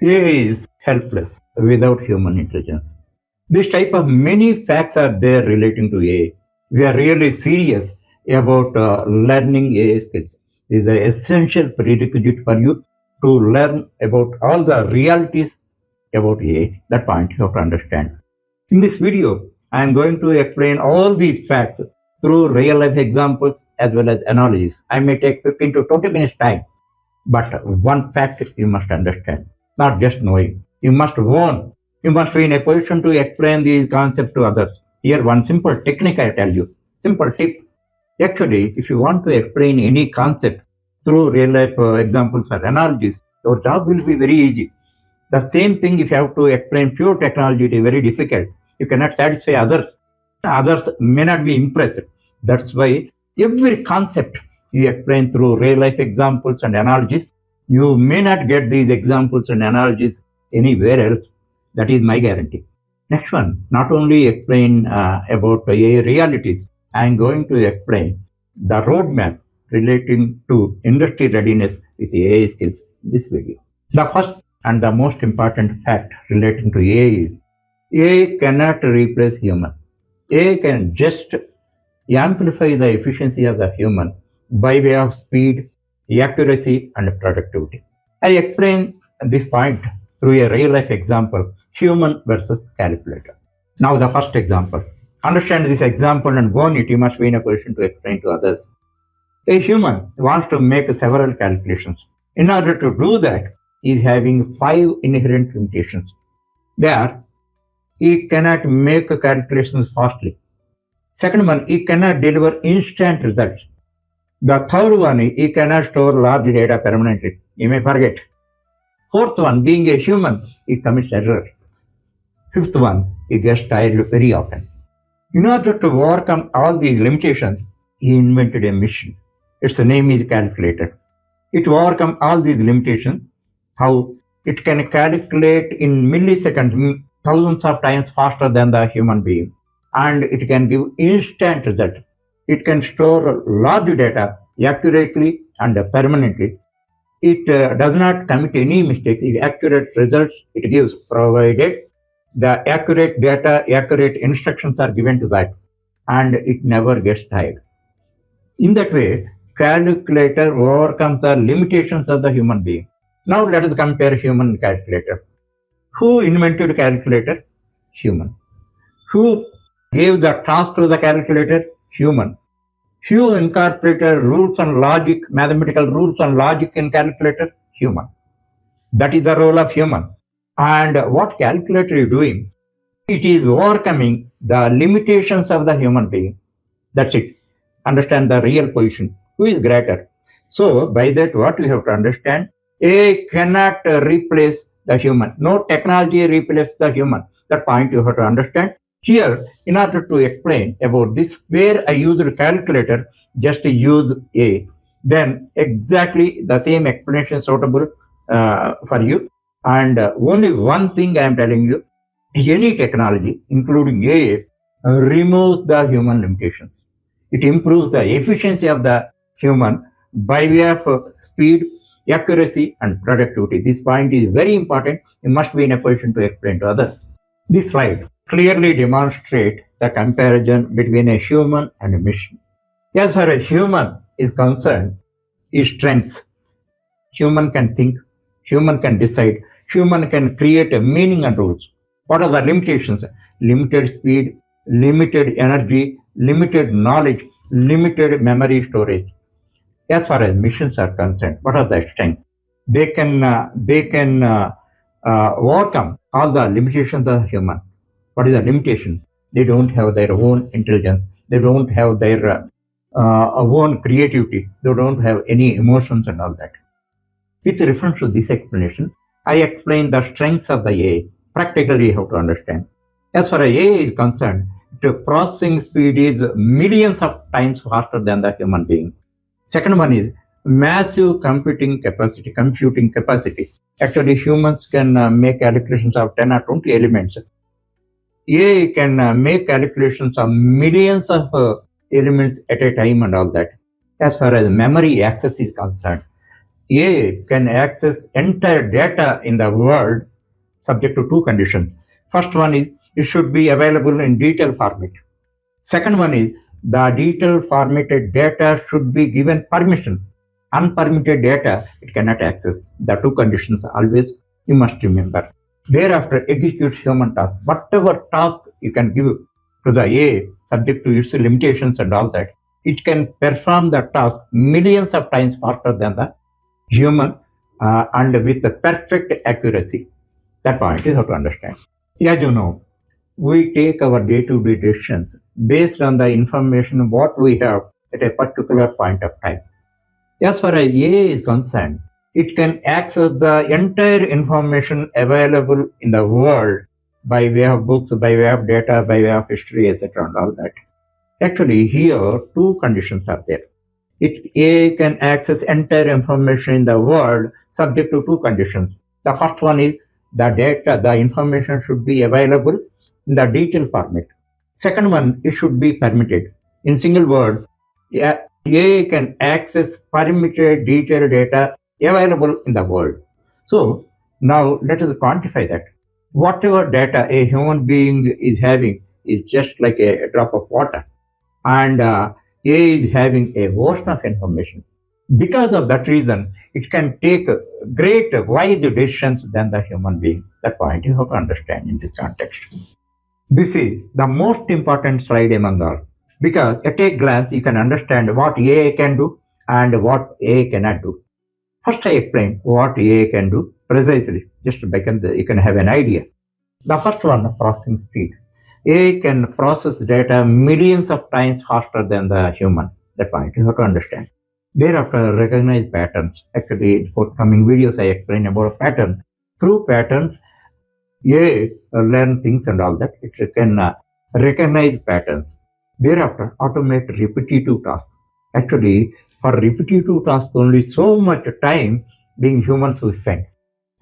AI is helpless without human intelligence. This type of many facts are there relating to AI. We are really serious about learning AI skills. It is the essential prerequisite for you to learn about all the realities about AI. That point you have to understand. In this video, I am going to explain all these facts through real life examples as well as analogies. I may take 15 to 20 minutes time, but one fact you must understand, not just knowing. You must own. You must be in a position to explain these concepts to others. Here, one simple technique I tell you, simple tip. Actually, if you want to explain any concept through real life examples or analogies, your job will be very easy. The same thing if you have to explain pure technology, it is very difficult. You cannot satisfy others. Others may not be impressed. That's why every concept you explain through real life examples and analogies. You may not get these examples and analogies anywhere else. That is my guarantee. Next one, not only explain about AI realities, I am going to explain the roadmap relating to industry readiness with AI skills in this video. The first and the most important fact relating to AI is AI cannot replace human. AI can just amplify the efficiency of the human by way of speed, accuracy, and productivity. I explain this point through a real life example, human versus calculator. Now the first example. Understand this example and own it, you must be in a position to explain to others. A human wants to make several calculations. In order to do that, he is having 5 inherent limitations. There, he cannot make calculations fastly. Second one, he cannot deliver instant results. The third one, he cannot store large data permanently. You may forget. Fourth one, being a human, he commits errors. Fifth one, he gets tired very often. In order to overcome all these limitations, he invented a machine. Its name is calculator. It overcome all these limitations. How? It can calculate in milliseconds, thousands of times faster than the human being. And it can give instant result. It can store large data accurately and permanently. It does not commit any mistakes. Accurate results it gives, provided the accurate data, accurate instructions are given to that, and it never gets tired. In that way, calculator overcomes the limitations of the human being. Now let us compare human and calculator. Who invented calculator? Human. Who gave the task to the calculator? Human. Who incorporated rules and logic, mathematical rules and logic in calculator? Human. That is the role of human. And what calculator is doing? It is overcoming the limitations of the human being. That's it. Understand the real position. Who is greater? So by that, what we have to understand, AI cannot replace the human. No technology replaces the human. That point you have to understand. Here, in order to explain about this, where I used calculator, just use AI. Then exactly the same explanation suitable for you. And only one thing I am telling you, any technology, including AI, removes the human limitations. It improves the efficiency of the human by way of speed, accuracy, and productivity. This point is very important. You must be in a position to explain to others. This slide clearly demonstrates the comparison between a human and a machine. As far as human is concerned, his strengths. Human can think, human can decide, human can create a meaning and rules. What are the limitations? Limited speed, limited energy, limited knowledge, limited memory storage. As far as machines are concerned, what are the strengths? They can overcome all the limitations of human. What is the limitation? They don't have their own intelligence. They don't have their own creativity. They don't have any emotions and all that. With reference to this explanation, I explain the strengths of the AI. Practically, you have to understand. As far as AI is concerned, the processing speed is millions of times faster than the human being. Second one is massive computing capacity. Actually, humans can make calculations of 10 or 20 elements. AI can make calculations of millions of elements at a time and all that. As far as memory access is concerned, A can access entire data in the world subject to two conditions. First one is it should be available in detailed format. Second one is the detailed formatted data should be given permission. Unpermitted data it cannot access. The two conditions always you must remember. Thereafter, execute human task. Whatever task you can give to the A, subject to its limitations and all that, it can perform the task millions of times faster than the human and with the perfect accuracy. That point is how to understand. As you know, we take our day-to-day decisions based on the information what we have at a particular point of time. As far as AI is concerned, it can access the entire information available in the world by way of books, by way of data, by way of history, etc. and all that. Actually, here two conditions are there. AI can access entire information in the world subject to two conditions. The first one is the data, the information should be available in the detailed format. Second one, it should be permitted. In single word, AI can access permitted detailed data available in the world. So now let us quantify that. Whatever data a human being is having is just like a drop of water, and AI is having a ocean of information. Because of that reason, it can take great wise decisions than the human being. That point you have to understand in this context. This is the most important slide among all, because at a glance you can understand what AI can do and what AI cannot do. First, I explain what AI can do precisely, just because you can have an idea. The first one, processing speed. AI can process data millions of times faster than the human. That point you have to understand. Thereafter, recognize patterns. Actually, in forthcoming videos, I explain about patterns. Through patterns, AI learn things and all that. It can recognize patterns. Thereafter, automate repetitive tasks. Actually, for repetitive tasks, only so much time being humans who spend.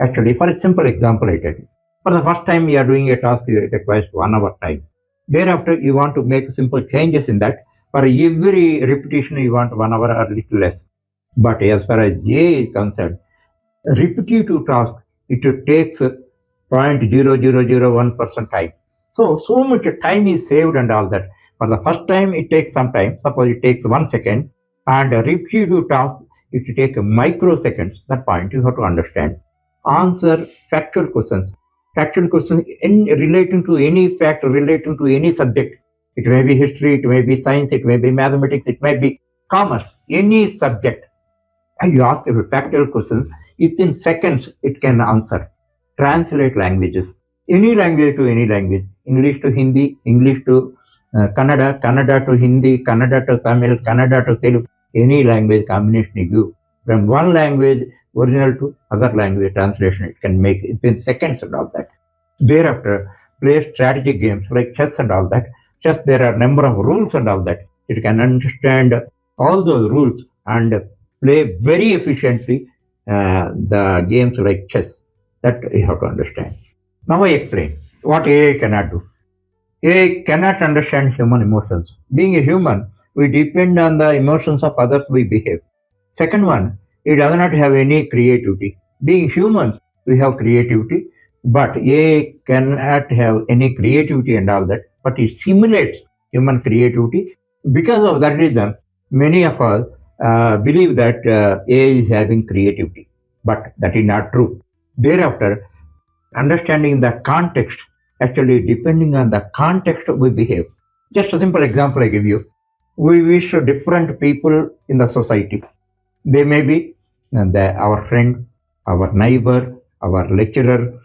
Actually, for a simple example, I tell you. For the first time you are doing a task, it requires 1 hour time. Thereafter, you want to make simple changes in that. For every repetition, you want 1 hour or little less. But as far as AI is concerned, repetitive task, it takes 0.0001% time. So much time is saved and all that. For the first time, it takes some time. Suppose it takes 1 second, and a repetitive task, it takes microseconds. That point you have to understand. Answer factual questions. Factual questions in relating to any fact, relating to any subject. It may be history, it may be science, it may be mathematics, it may be commerce, any subject. And you ask a factual question, within seconds it can answer. Translate languages, any language to any language, English to Hindi, English to Kannada, Kannada to Hindi, Kannada to Tamil, Kannada to Telugu, any language combination you give. From one language original to other language translation, it can make within seconds and all that. Thereafter, play strategic games like chess and all that. Chess, there are number of rules and all that. It can understand all those rules and play very efficiently the games like chess. That you have to understand. Now I explain what AI cannot do. AI cannot understand human emotions. Being a human, we depend on the emotions of others we behave. Second one, it does not have any creativity. Being humans, we have creativity, but AI cannot have any creativity and all that, but it simulates human creativity. Because of that reason, many of us believe that AI is having creativity, but that is not true. Thereafter, understanding the context, actually depending on the context we behave. Just a simple example I give you. We wish different people in the society. They may be our friend, our neighbor, our lecturer,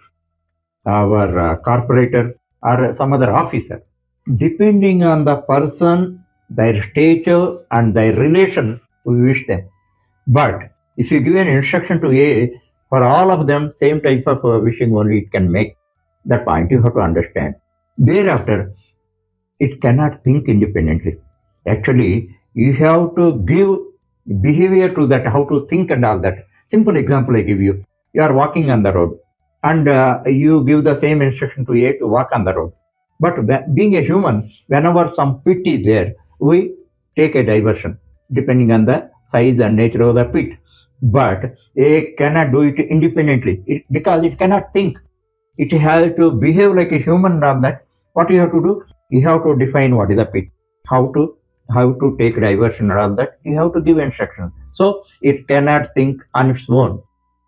our corporator, or some other officer. Depending on the person, their stature, and their relation, we wish them. But if you give an instruction to AI, for all of them, same type of wishing only it can make. That point you have to understand. Thereafter, it cannot think independently. Actually, you have to give behavior to that, how to think and all that. Simple example I give you. You are walking on the road and you give the same instruction to AI to walk on the road. But being a human, whenever some pit is there, we take a diversion depending on the size and nature of the pit. But AI cannot do it independently because it cannot think. It has to behave like a human rather that. What you have to do? You have to define what is the pit, how to how to take diversion and all that. You have to give instructions. So it cannot think on its own.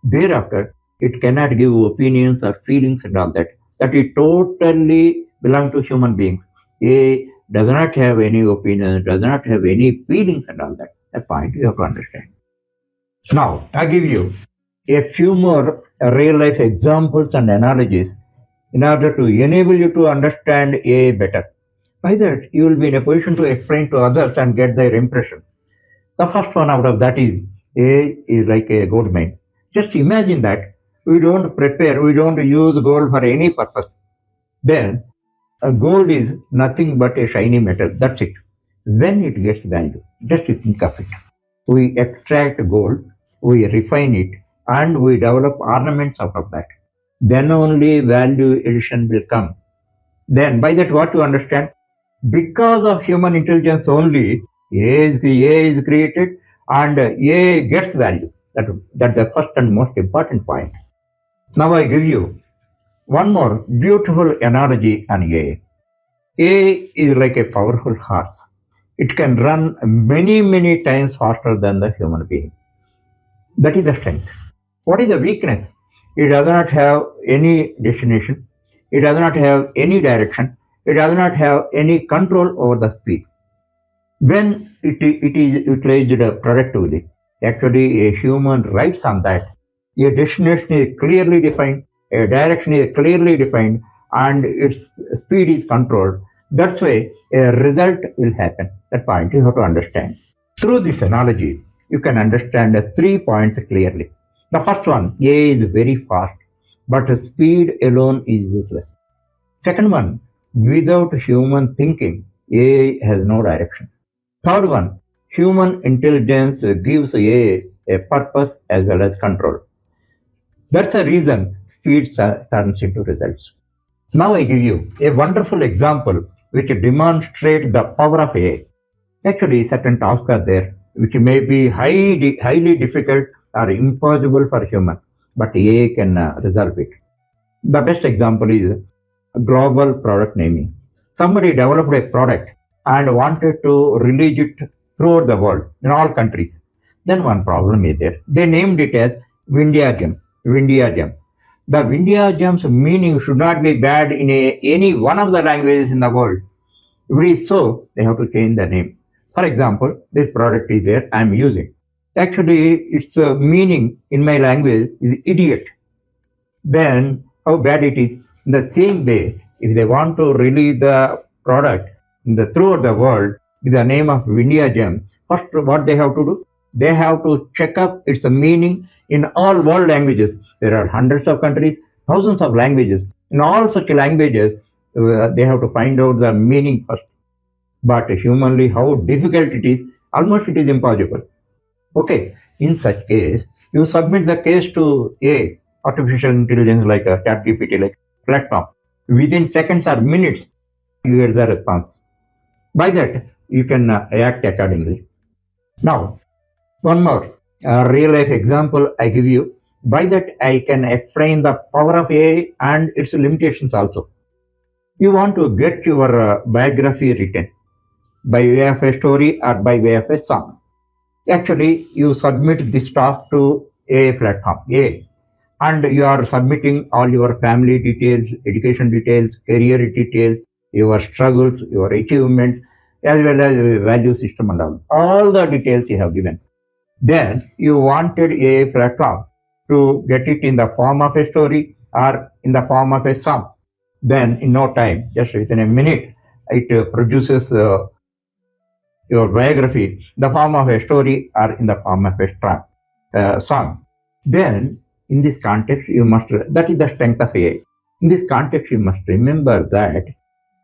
Thereafter, it cannot give opinions or feelings and all that. That it totally belong to human beings. A does not have any opinions, does not have any feelings and all that. That point you have to understand. Now, I give you a few more real life examples and analogies in order to enable you to understand AI better. By that, you will be in a position to explain to others and get their impression. The first one out of that is AI is like a gold mine. Just imagine that we don't use gold for any purpose. Then, gold is nothing but a shiny metal. That's it. When it gets value, just think of it. We extract gold, we refine it, and we develop ornaments out of that. Then only value addition will come. Then, by that, what you understand? Because of human intelligence only, AI is created and AI gets value. That's the first and most important point. Now, I give you one more beautiful analogy on AI. AI is like a powerful horse. It can run many, many times faster than the human being. That is the strength. What is the weakness? It does not have any destination. It does not have any direction. It does not have any control over the speed. When it is utilized productively, actually a human writes on that. A destination is clearly defined, a direction is clearly defined, and its speed is controlled. That's why a result will happen. That point you have to understand. Through this analogy, you can understand 3 points clearly. The first one, A is very fast, but speed alone is useless. Second one, without human thinking, AI has no direction. Third one, human intelligence gives a purpose as well as control. That's the reason speed turns into results. Now I give you a wonderful example which demonstrates the power of AI. Actually, certain tasks are there which may be highly difficult or impossible for human, but AI can resolve it. The best example is global product naming. Somebody developed a product and wanted to release it throughout the world in all countries. Then one problem is there. They named it as Windia Gem. Windia Gem. The Windia Gem's meaning should not be bad in any one of the languages in the world. If it is so, they have to change the name. For example, this product is there I am using. Actually, its meaning in my language is idiot. Then how bad it is. In the same way, if they want to release the product throughout the world with the name of India Gem, first what they have to do? They have to check up its meaning in all world languages. There are hundreds of countries, thousands of languages. In all such languages, they have to find out the meaning first. But humanly, how difficult it is, almost it is impossible. Okay, in such case, you submit the case to a artificial intelligence like a ChatGPT like platform. Within seconds or minutes, you get the response. By that, you can act accordingly. Now, one more real life example I give you. By that, I can explain the power of AI and its limitations also. You want to get your biography written by way of a story or by way of a song. Actually, you submit this task to a platform, A, and you are submitting all your family details, education details, career details, your struggles, your achievements, as well as value system and all the details you have given. Then you wanted a platform to get it in the form of a story or in the form of a song. Then in no time, just within a minute, it produces your biography, the form of a story or in the form of a song. Then, in this context, that is the strength of AI. In this context, you must remember that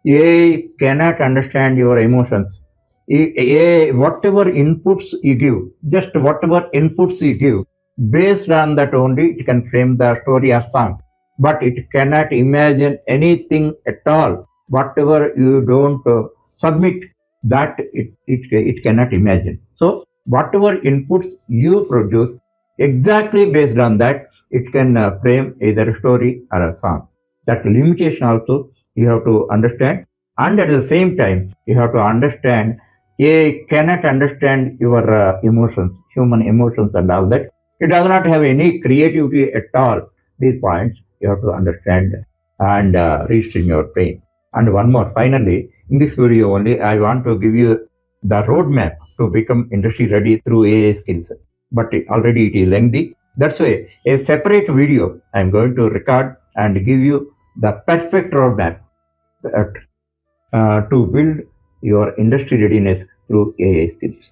AI cannot understand your emotions. AI, whatever inputs you give, just whatever inputs you give, based on that only it can frame the story or song. But it cannot imagine anything at all. Whatever you don't submit, that it cannot imagine. So, whatever inputs you produce, Exactly based on that, it can frame either a story or a song. That limitation also you have to understand, and at the same time, you have to understand AI cannot understand your emotions, human emotions, and all that. It does not have any creativity at all. These points you have to understand and reach in your brain. And one more, finally, in this video only, I want to give you the roadmap to become industry ready through AI skills, but already it is lengthy. That's why a separate video I'm going to record and give you the perfect roadmap to build your industry readiness through AI skills.